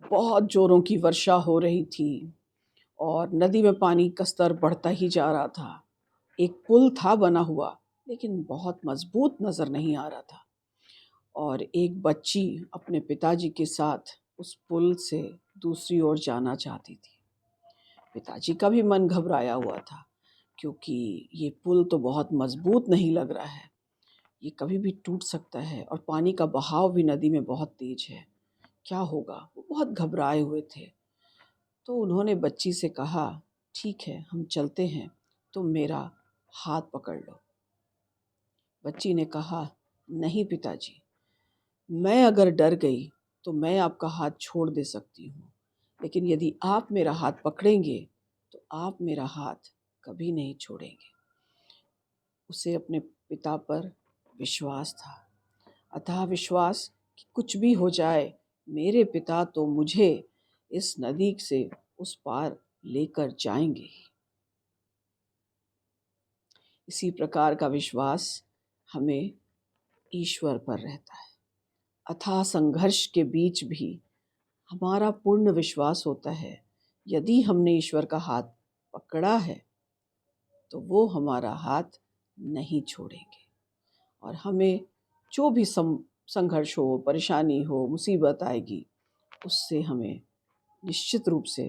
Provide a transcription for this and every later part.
बहुत ज़ोरों की वर्षा हो रही थी और नदी में पानी का स्तर बढ़ता ही जा रहा था। एक पुल था बना हुआ, लेकिन बहुत मज़बूत नज़र नहीं आ रहा था और एक बच्ची अपने पिताजी के साथ उस पुल से दूसरी ओर जाना चाहती थी। पिताजी का भी मन घबराया हुआ था, क्योंकि ये पुल तो बहुत मज़बूत नहीं लग रहा है। ये कभी भी टूट सकता है और पानी का बहाव भी नदी में बहुत तेज़ है। क्या होगा? वो बहुत घबराए हुए थे। तो उन्होंने बच्ची से कहा, ठीक है, हम चलते हैं, तुम मेरा हाथ पकड़ लो। बच्ची ने कहा, नहीं पिताजी, मैं अगर डर गई तो मैं आपका हाथ छोड़ दे सकती हूँ, लेकिन यदि आप मेरा हाथ पकड़ेंगे तो आप मेरा हाथ कभी नहीं छोड़ेंगे। उसे अपने पिता पर विश्वास था, अथाह विश्वास कि कुछ भी हो जाए, मेरे पिता तो मुझे इस नदी से उस पार लेकर जाएंगे ही। इसी प्रकार का विश्वास हमें ईश्वर पर रहता है। अथाह संघर्ष के बीच भी हमारा पूर्ण विश्वास होता है, यदि हमने ईश्वर का हाथ पकड़ा है तो वो हमारा हाथ नहीं छोड़ेंगे और हमें जो भी संघर्ष हो, परेशानी हो, मुसीबत आएगी, उससे हमें निश्चित रूप से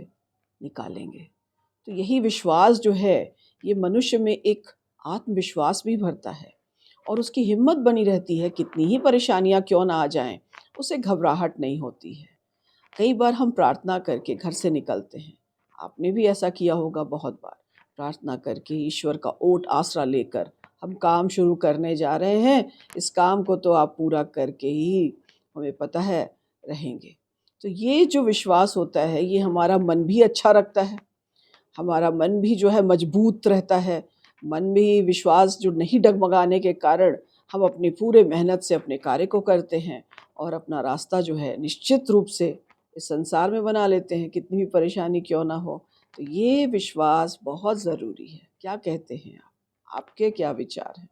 निकालेंगे। तो यही विश्वास जो है, ये मनुष्य में एक आत्मविश्वास भी भरता है और उसकी हिम्मत बनी रहती है। कितनी ही परेशानियां क्यों ना आ जाएं, उसे घबराहट नहीं होती है। कई बार हम प्रार्थना करके घर से निकलते हैं, आपने भी ऐसा किया होगा बहुत बार। प्रार्थना करके ईश्वर का ओट आसरा लेकर हम काम शुरू करने जा रहे हैं, इस काम को तो आप पूरा करके ही हमें पता है रहेंगे। तो ये जो विश्वास होता है, ये हमारा मन भी अच्छा रखता है, हमारा मन भी जो है मजबूत रहता है। मन भी विश्वास जो नहीं डगमगाने के कारण हम अपनी पूरे मेहनत से अपने कार्य को करते हैं और अपना रास्ता जो है निश्चित रूप से इस संसार में बना लेते हैं, कितनी भी परेशानी क्यों ना हो। तो ये विश्वास बहुत ज़रूरी है। क्या कहते हैं आप? आपके क्या विचार हैं?